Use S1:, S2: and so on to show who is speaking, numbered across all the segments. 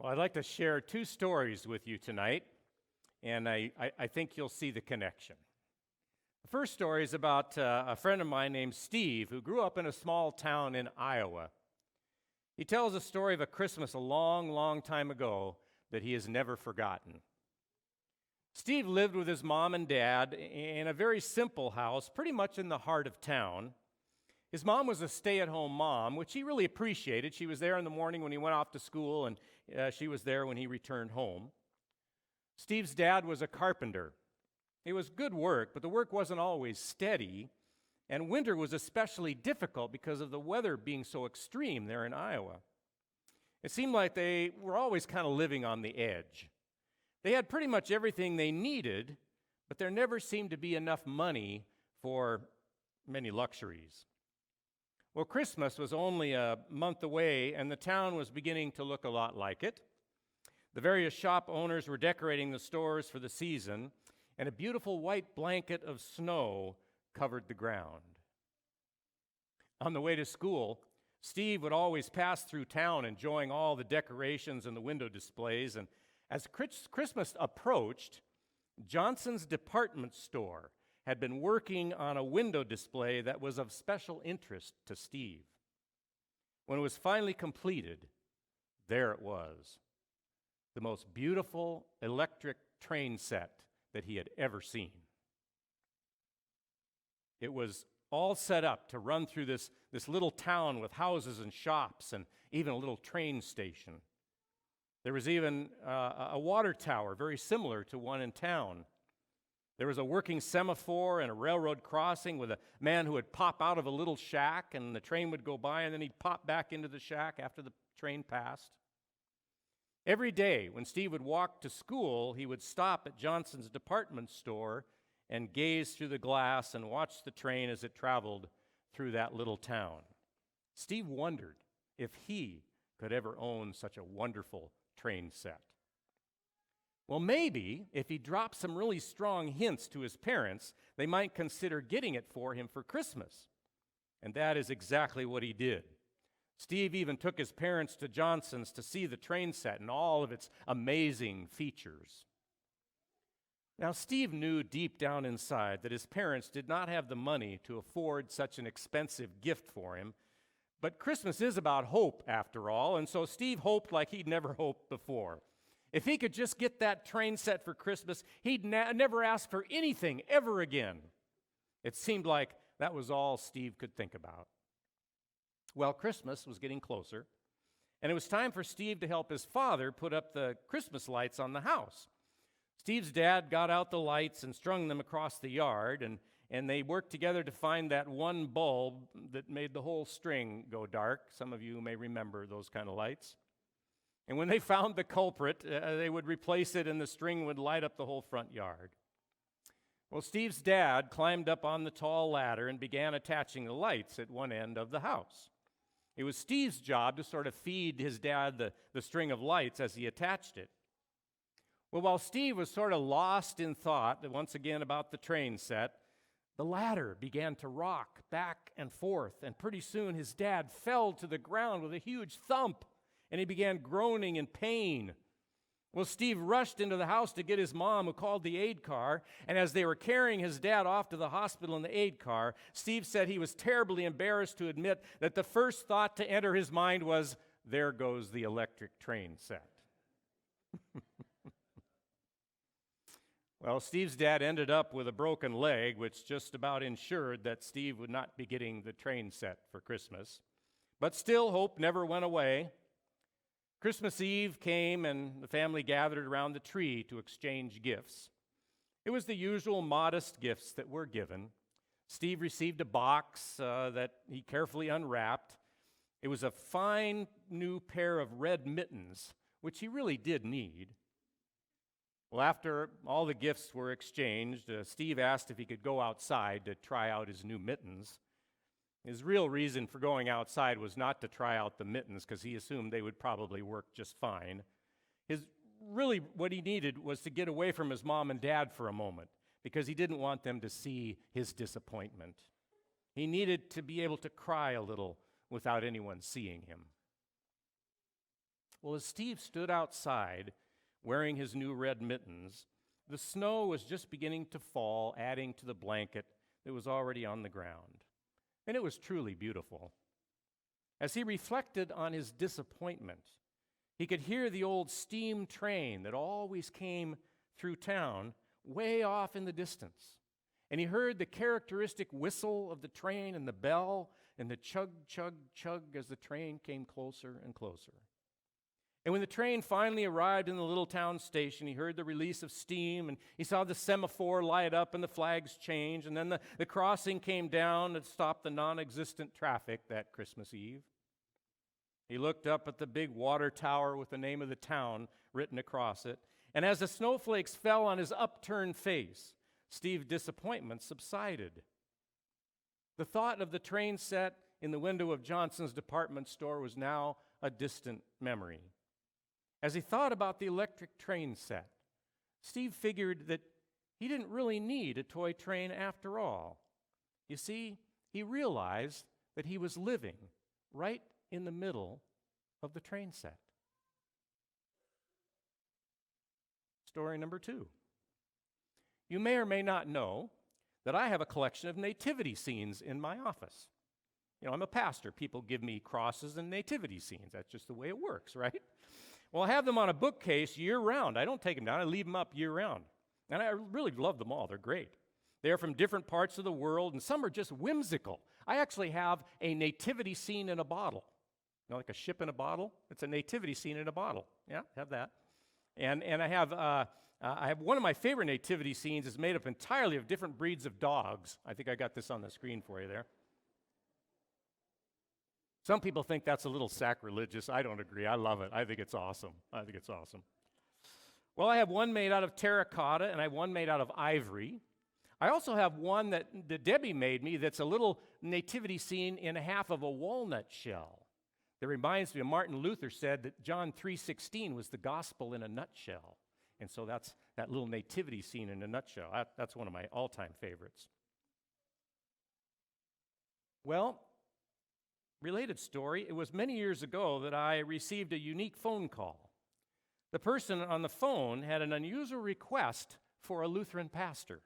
S1: Well, I'd like to share two stories with you tonight, and I think you'll see the connection. The first story is about a friend of mine named Steve, who grew up in a small town in Iowa. He tells a story of a Christmas a long, long time ago that he has never forgotten. Steve lived with his mom and dad in a very simple house, pretty much in the heart of town. His mom was a stay-at-home mom, which he really appreciated. She was there in the morning when he went off to school, and she was there when he returned home. Steve's dad was a carpenter. It was good work, but the work wasn't always steady, and winter was especially difficult because of the weather being so extreme there in Iowa. It seemed like they were always kind of living on the edge. They had pretty much everything they needed, but there never seemed to be enough money for many luxuries. Well, Christmas was only a month away, and the town was beginning to look a lot like it. The various shop owners were decorating the stores for the season, and a beautiful white blanket of snow covered the ground. On the way to school, Steve would always pass through town enjoying all the decorations and the window displays, and as Christmas approached, Johnson's department store had been working on a window display that was of special interest to Steve. When it was finally completed, there it was, the most beautiful electric train set that he had ever seen. It was all set up to run through this little town with houses and shops and even a little train station. There was even a water tower very similar to one in town. There was a working semaphore and a railroad crossing with a man who would pop out of a little shack, and the train would go by, and then he'd pop back into the shack after the train passed. Every day when Steve would walk to school, he would stop at Johnson's department store and gaze through the glass and watch the train as it traveled through that little town. Steve wondered if he could ever own such a wonderful train set. Well, maybe if he dropped some really strong hints to his parents, they might consider getting it for him for Christmas. And that is exactly what he did. Steve even took his parents to Johnson's to see the train set and all of its amazing features. Now, Steve knew deep down inside that his parents did not have the money to afford such an expensive gift for him, but Christmas is about hope, after all, and so Steve hoped like he'd never hoped before. If he could just get that train set for Christmas, he'd never ask for anything ever again. It seemed like that was all Steve could think about. Well, Christmas was getting closer, and it was time for Steve to help his father put up the Christmas lights on the house. Steve's dad got out the lights and strung them across the yard, and they worked together to find that one bulb that made the whole string go dark. Some of you may remember those kind of lights. And when they found the culprit, they would replace it and the string would light up the whole front yard. Well, Steve's dad climbed up on the tall ladder and began attaching the lights at one end of the house. It was Steve's job to sort of feed his dad the string of lights as he attached it. Well, while Steve was sort of lost in thought, once again about the train set, the ladder began to rock back and forth, and pretty soon his dad fell to the ground with a huge thump, and he began groaning in pain. Well, Steve rushed into the house to get his mom, who called the aid car, and as they were carrying his dad off to the hospital in the aid car, Steve said he was terribly embarrassed to admit that the first thought to enter his mind was, there goes the electric train set. Well, Steve's dad ended up with a broken leg, which just about ensured that Steve would not be getting the train set for Christmas. But still, hope never went away. Christmas Eve came, and the family gathered around the tree to exchange gifts. It was the usual modest gifts that were given. Steve received a box that he carefully unwrapped. It was a fine new pair of red mittens, which he really did need. Well, after all the gifts were exchanged, Steve asked if he could go outside to try out his new mittens. His real reason for going outside was not to try out the mittens, because he assumed they would probably work just fine. What he needed was to get away from his mom and dad for a moment, because he didn't want them to see his disappointment. He needed to be able to cry a little without anyone seeing him. Well, as Steve stood outside wearing his new red mittens, the snow was just beginning to fall, adding to the blanket that was already on the ground. And it was truly beautiful. As he reflected on his disappointment, he could hear the old steam train that always came through town way off in the distance. And he heard the characteristic whistle of the train and the bell and the chug, chug, chug as the train came closer and closer. And when the train finally arrived in the little town station, he heard the release of steam, and he saw the semaphore light up and the flags change, and then the crossing came down to stop the non-existent traffic that Christmas Eve. He looked up at the big water tower with the name of the town written across it, and as the snowflakes fell on his upturned face, Steve's disappointment subsided. The thought of the train set in the window of Johnson's department store was now a distant memory. As he thought about the electric train set, Steve figured that he didn't really need a toy train after all. You see, he realized that he was living right in the middle of the train set. Story number 2. You may or may not know that I have a collection of nativity scenes in my office. You know, I'm a pastor. People give me crosses and nativity scenes. That's just the way it works, right? Well, I have them on a bookcase year-round. I don't take them down. I leave them up year-round. And I really love them all. They're great. They're from different parts of the world, and some are just whimsical. I actually have a nativity scene in a bottle. You know, like a ship in a bottle? It's a nativity scene in a bottle. Yeah, have that. And I have one of my favorite nativity scenes is made up entirely of different breeds of dogs. I think I got this on the screen for you there. Some people think that's a little sacrilegious. I don't agree. I love it. I think it's awesome. Well, I have one made out of terracotta, and I have one made out of ivory. I also have one that Debbie made me that's a little nativity scene in half of a walnut shell. That reminds me of Martin Luther said that John 3:16 was the gospel in a nutshell. And so that's that little nativity scene in a nutshell. That's one of my all-time favorites. Well, related story, it was many years ago that I received a unique phone call. The person on the phone had an unusual request for a Lutheran pastor.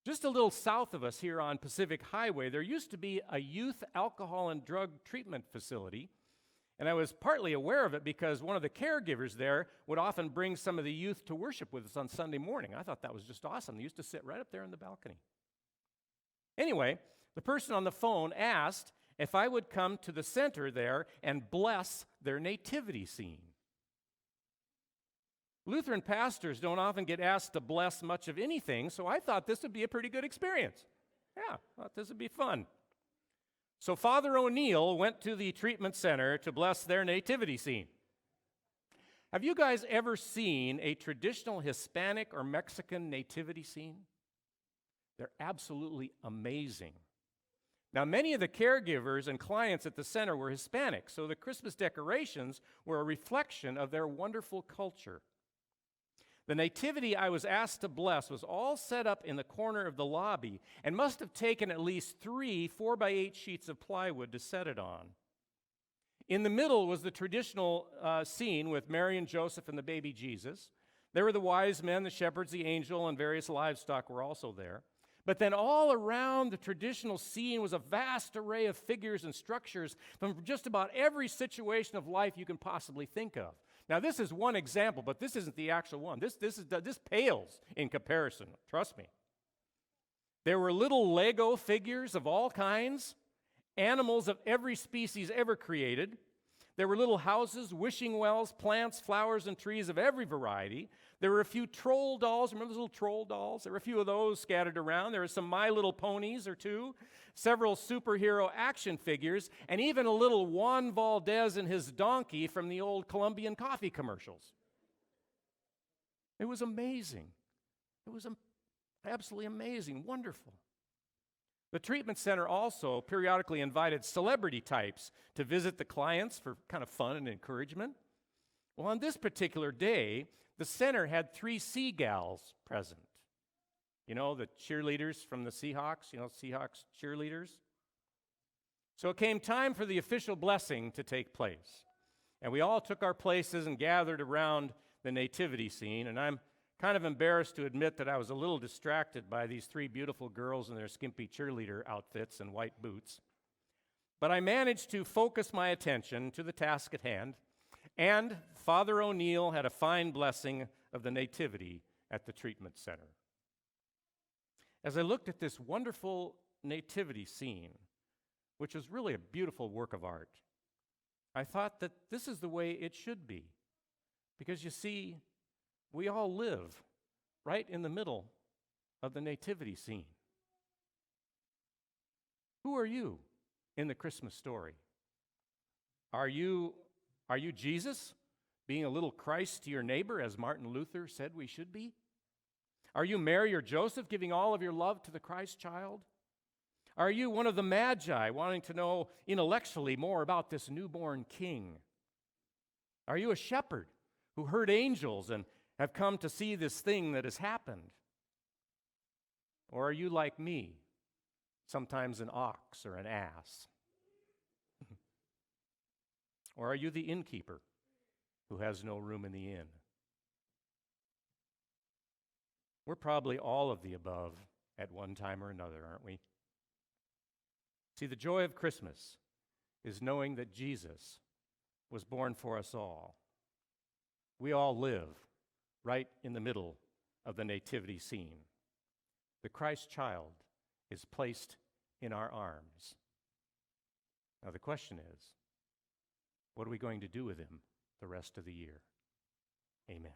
S1: Just a little south of us here on Pacific Highway, there used to be a youth alcohol and drug treatment facility, and I was partly aware of it because one of the caregivers there would often bring some of the youth to worship with us on Sunday morning. I thought that was just awesome. They used to sit right up there in the balcony. Anyway, the person on the phone asked if I would come to the center there and bless their nativity scene. Lutheran pastors don't often get asked to bless much of anything, so I thought this would be a pretty good experience. Yeah, I thought this would be fun. So Father O'Neill went to the treatment center to bless their nativity scene. Have you guys ever seen a traditional Hispanic or Mexican nativity scene? They're absolutely amazing. Now, many of the caregivers and clients at the center were Hispanic, so the Christmas decorations were a reflection of their wonderful culture. The nativity I was asked to bless was all set up in the corner of the lobby and must have taken at least 3 4x8 sheets of plywood to set it on. In the middle was the traditional scene with Mary and Joseph and the baby Jesus. There were the wise men, the shepherds, the angel, and various livestock were also there. But then all around the traditional scene was a vast array of figures and structures from just about every situation of life you can possibly think of. Now, this is one example, but this isn't the actual one. This pales in comparison, trust me. There were little Lego figures of all kinds, animals of every species ever created. There were little houses, wishing wells, plants, flowers, and trees of every variety. There were a few troll dolls. Remember those little troll dolls? There were a few of those scattered around. There were some My Little Ponies or two, several superhero action figures, and even a little Juan Valdez and his donkey from the old Colombian coffee commercials. It was amazing. It was absolutely amazing, wonderful. The treatment center also periodically invited celebrity types to visit the clients for kind of fun and encouragement. Well, on this particular day, the center had 3 seagulls present. You know, the cheerleaders from the Seahawks, Seahawks cheerleaders. So it came time for the official blessing to take place. And we all took our places and gathered around the nativity scene. And I'm kind of embarrassed to admit that I was a little distracted by these three beautiful girls in their skimpy cheerleader outfits and white boots. But I managed to focus my attention to the task at hand, and Father O'Neill had a fine blessing of the nativity at the treatment center. As I looked at this wonderful nativity scene, which was really a beautiful work of art, I thought that this is the way it should be. Because you see, we all live right in the middle of the nativity scene. Who are you in the Christmas story? Are you Jesus, being a little Christ to your neighbor, as Martin Luther said we should be? Are you Mary or Joseph, giving all of your love to the Christ child? Are you one of the Magi, wanting to know intellectually more about this newborn king? Are you a shepherd who heard angels and have come to see this thing that has happened? Or are you like me, sometimes an ox or an ass? Or are you the innkeeper who has no room in the inn? We're probably all of the above at one time or another, aren't we? See, the joy of Christmas is knowing that Jesus was born for us all. We all live right in the middle of the nativity scene. The Christ child is placed in our arms. Now the question is, what are we going to do with him the rest of the year? Amen.